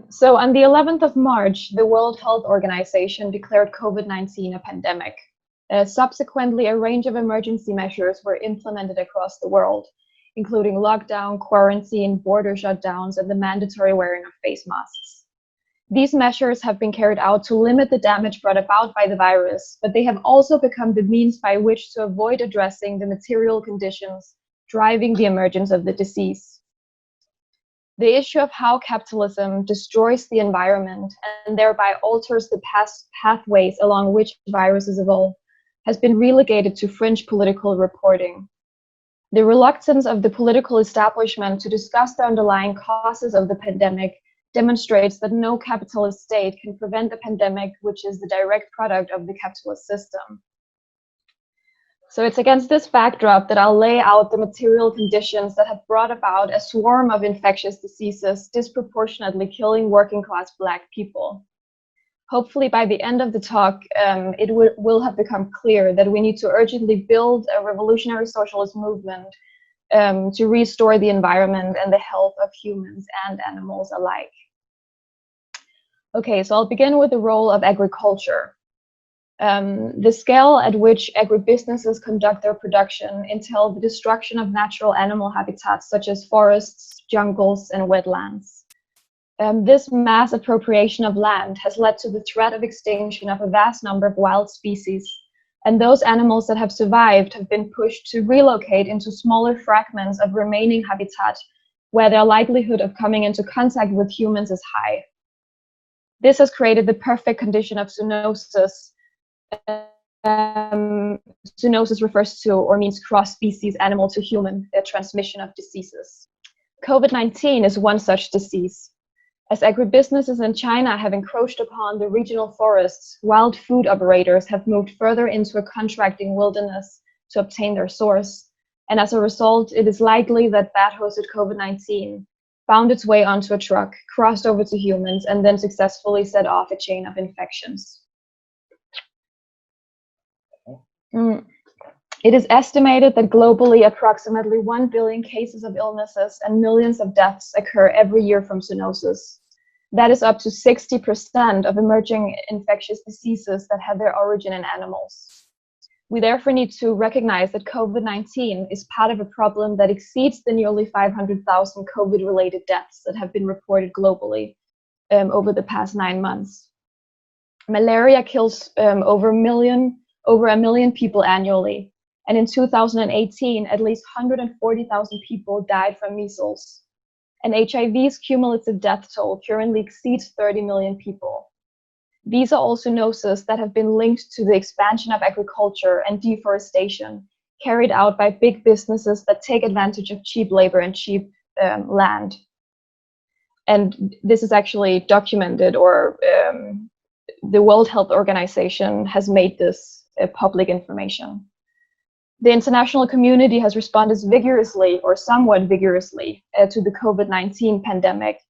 So on the 11th of March, the World Health Organization declared COVID-19 a pandemic. Subsequently, a range of emergency measures were implemented across the world, including lockdown, quarantine, border shutdowns, and the mandatory wearing of face masks. These measures have been carried out to limit the damage brought about by the virus, but they have also become the means by which to avoid addressing the material conditions driving the emergence of the disease. The issue of how capitalism destroys the environment and thereby alters the pathways along which viruses evolve has been relegated to fringe political reporting. The reluctance of the political establishment to discuss the underlying causes of the pandemic demonstrates that no capitalist state can prevent the pandemic, which is the direct product of the capitalist system. So it's against this backdrop that I'll lay out the material conditions that have brought about a swarm of infectious diseases disproportionately killing working class Black people. Hopefully by the end of the talk, it will have become clear that we need to urgently build a revolutionary socialist movement to restore the environment and the health of humans and animals alike. Okay, so I'll begin with the role of agriculture. The scale at which agribusinesses conduct their production entail the destruction of natural animal habitats such as forests, jungles, and wetlands. This mass appropriation of land has led to the threat of extinction of a vast number of wild species, and those animals that have survived have been pushed to relocate into smaller fragments of remaining habitat where their likelihood of coming into contact with humans is high. This has created the perfect condition of zoonosis. Zoonosis refers to or means cross-species animal to human transmission of diseases. COVID-19 is one such disease. As agribusinesses in China have encroached upon the regional forests, wild food operators have moved further into a contracting wilderness to obtain their source. And as a result, it is likely that bat-hosted COVID-19 found its way onto a truck, crossed over to humans, and then successfully set off a chain of infections. It is estimated that globally approximately 1 billion cases of illnesses and millions of deaths occur every year from zoonosis. That is up to 60% of emerging infectious diseases that have their origin in animals. We therefore need to recognize that COVID-19 is part of a problem that exceeds the nearly 500,000 COVID-related deaths that have been reported globally over the past 9 months. Malaria kills over a million people annually. And in 2018, at least 140,000 people died from measles. And HIV's cumulative death toll currently exceeds 30 million people. These are all zoonoses that have been linked to the expansion of agriculture and deforestation carried out by big businesses that take advantage of cheap labor and cheap land. And this is actually documented, or the World Health Organization has made this public information. The international community has responded vigorously, or somewhat vigorously, to the COVID-19 pandemic,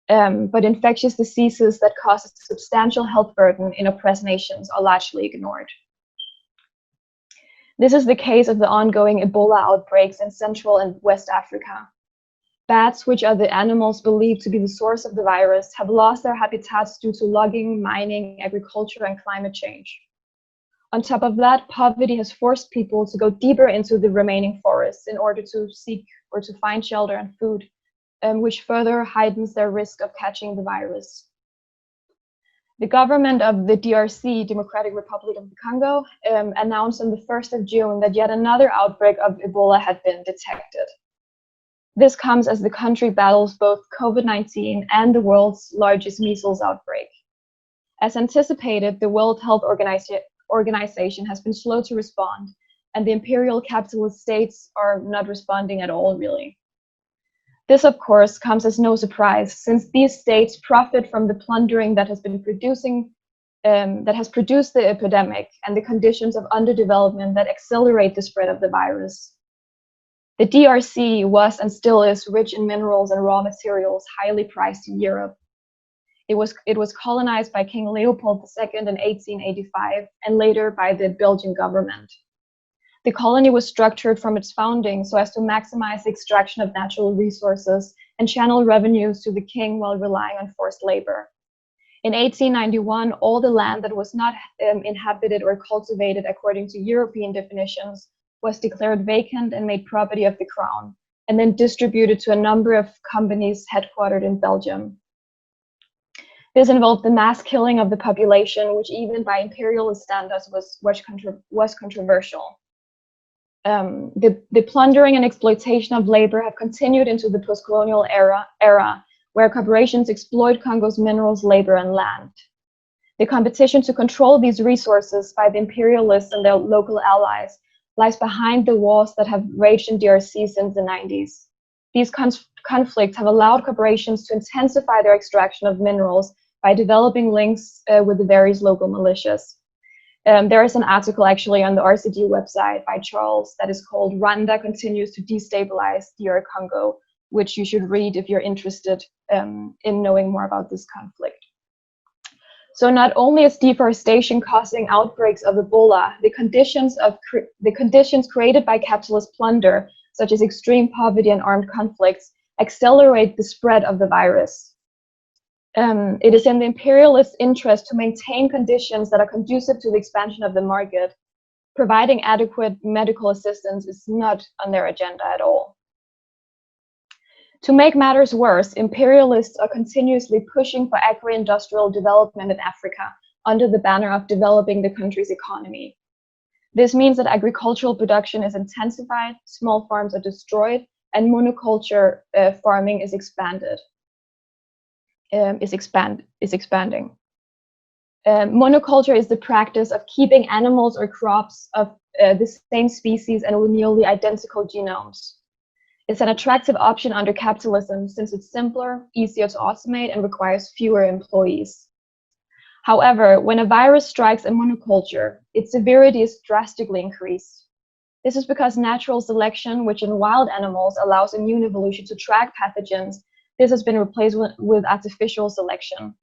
but infectious diseases that cause a substantial health burden in oppressed nations are largely ignored. This is the case of the ongoing Ebola outbreaks in Central and West Africa. Bats, which are the animals believed to be the source of the virus, have lost their habitats due to logging, mining, agriculture, and climate change. On top of that, poverty has forced people to go deeper into the remaining forests in order to seek or to find shelter and food, which further heightens their risk of catching the virus. The government of the DRC, Democratic Republic of the Congo, announced on the 1st of June that yet another outbreak of Ebola had been detected. This comes as the country battles both COVID-19 and the world's largest measles outbreak. As anticipated, the World Health Organization has been slow to respond, and the imperial capitalist states are not responding at all, really. This, of course, comes as no surprise, since these states profit from the plundering that has produced the epidemic and the conditions of underdevelopment that accelerate the spread of the virus. The DRC was and still is rich in minerals and raw materials highly prized in Europe. It was colonized by King Leopold II in 1885 and later by the Belgian government. The colony was structured from its founding so as to maximize the extraction of natural resources and channel revenues to the king while relying on forced labor. In 1891, all the land that was not inhabited or cultivated according to European definitions was declared vacant and made property of the crown, and then distributed to a number of companies headquartered in Belgium. This involved the mass killing of the population, which even by imperialist standards was controversial. The plundering and exploitation of labor have continued into the post-colonial era, where corporations exploit Congo's minerals, labor, and land. The competition to control these resources by the imperialists and their local allies lies behind the wars that have raged in DRC since the 90s. These conflicts have allowed corporations to intensify their extraction of minerals by developing links with the various local militias. There is an article actually on the RCD website by Charles that is called "Rwanda Continues to Destabilize DR Congo," which you should read if you're interested in knowing more about this conflict. So not only is deforestation causing outbreaks of Ebola, the conditions created by capitalist plunder, such as extreme poverty and armed conflicts, accelerate the spread of the virus. It is in the imperialist interest to maintain conditions that are conducive to the expansion of the market. Providing adequate medical assistance is not on their agenda at all. To make matters worse, imperialists are continuously pushing for agri-industrial development in Africa under the banner of developing the country's economy. This means that agricultural production is intensified, small farms are destroyed, and monoculture farming is expanding. Monoculture is the practice of keeping animals or crops of the same species and with nearly identical genomes. It's an attractive option under capitalism since it's simpler, easier to automate, and requires fewer employees. However, when a virus strikes a monoculture, its severity is drastically increased. This is because natural selection, which in wild animals allows immune evolution to track pathogens, this has been replaced with artificial selection.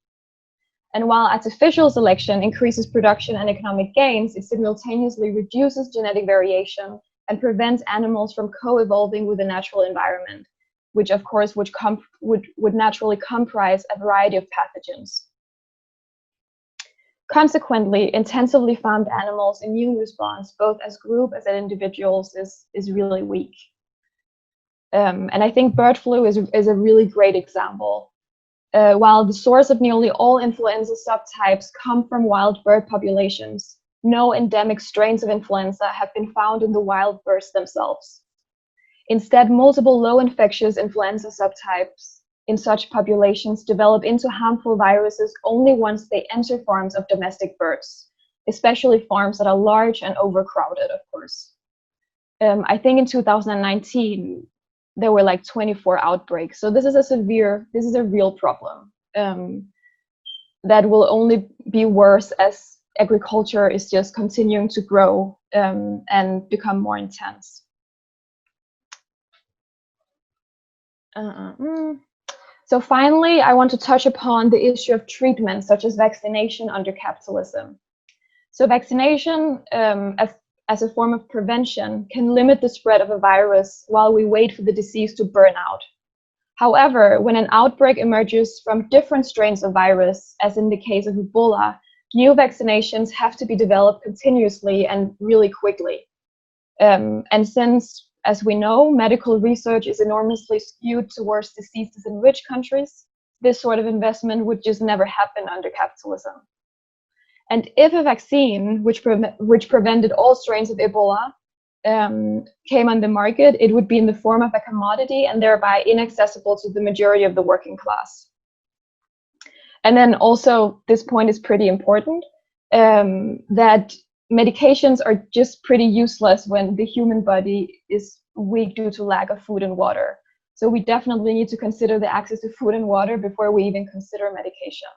And while artificial selection increases production and economic gains, it simultaneously reduces genetic variation and prevents animals from co-evolving with the natural environment, which of course would naturally comprise a variety of pathogens. Consequently, intensively farmed animals' immune response, both as group as as individuals, is really weak. And I think bird flu is a really great example. While the source of nearly all influenza subtypes come from wild bird populations, no endemic strains of influenza have been found in the wild birds themselves. Instead, multiple low infectious influenza subtypes in such populations develop into harmful viruses only once they enter farms of domestic birds, especially farms that are large and overcrowded, of course. I think in 2019, there were like 24 outbreaks. So this is a real problem that will only be worse as agriculture is just continuing to grow and become more intense. So finally, I want to touch upon the issue of treatment, such as vaccination under capitalism. So vaccination as a form of prevention can limit the spread of a virus while we wait for the disease to burn out. However, when an outbreak emerges from different strains of virus, as in the case of Ebola, new vaccinations have to be developed continuously and really quickly. And since, as we know, medical research is enormously skewed towards diseases in rich countries, this sort of investment would just never happen under capitalism. And if a vaccine, which prevented all strains of Ebola, came on the market, it would be in the form of a commodity and thereby inaccessible to the majority of the working class. And then also, this point is pretty important, that medications are just pretty useless when the human body is weak due to lack of food and water. So we definitely need to consider the access to food and water before we even consider medication.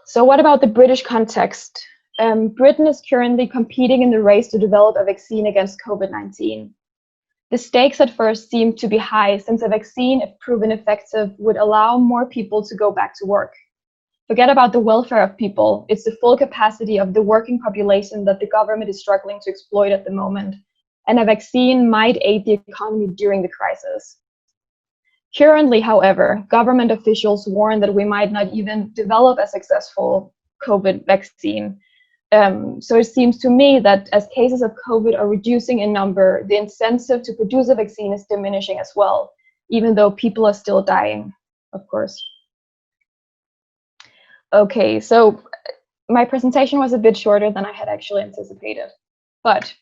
So what about the British context? Britain is currently competing in the race to develop a vaccine against COVID-19. The stakes at first seemed to be high, since a vaccine, if proven effective, would allow more people to go back to work. Forget about the welfare of people. It's the full capacity of the working population that the government is struggling to exploit at the moment. And a vaccine might aid the economy during the crisis. Currently, however, government officials warn that we might not even develop a successful COVID vaccine. So it seems to me that as cases of COVID are reducing in number, the incentive to produce a vaccine is diminishing as well, even though people are still dying, of course. Okay, so my presentation was a bit shorter than I had actually anticipated, but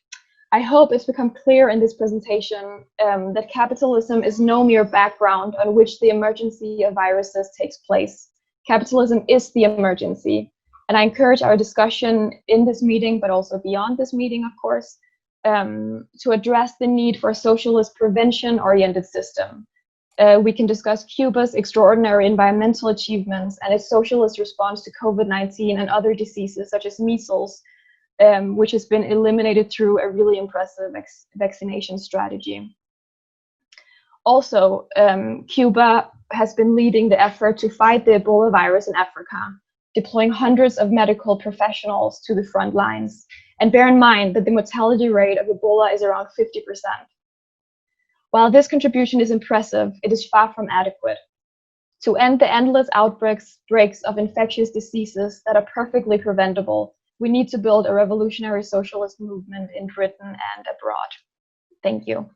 I hope it's become clear in this presentation that capitalism is no mere background on which the emergency of viruses takes place. Capitalism is the emergency. And I encourage our discussion in this meeting, but also beyond this meeting, of course, to address the need for a socialist prevention-oriented system. We can discuss Cuba's extraordinary environmental achievements and its socialist response to COVID-19 and other diseases such as measles, which has been eliminated through a really impressive vaccination strategy. Also, Cuba has been leading the effort to fight the Ebola virus in Africa, deploying hundreds of medical professionals to the front lines. And bear in mind that the mortality rate of Ebola is around 50%. While this contribution is impressive, it is far from adequate. To end the endless outbreaks of infectious diseases that are perfectly preventable, we need to build a revolutionary socialist movement in Britain and abroad. Thank you.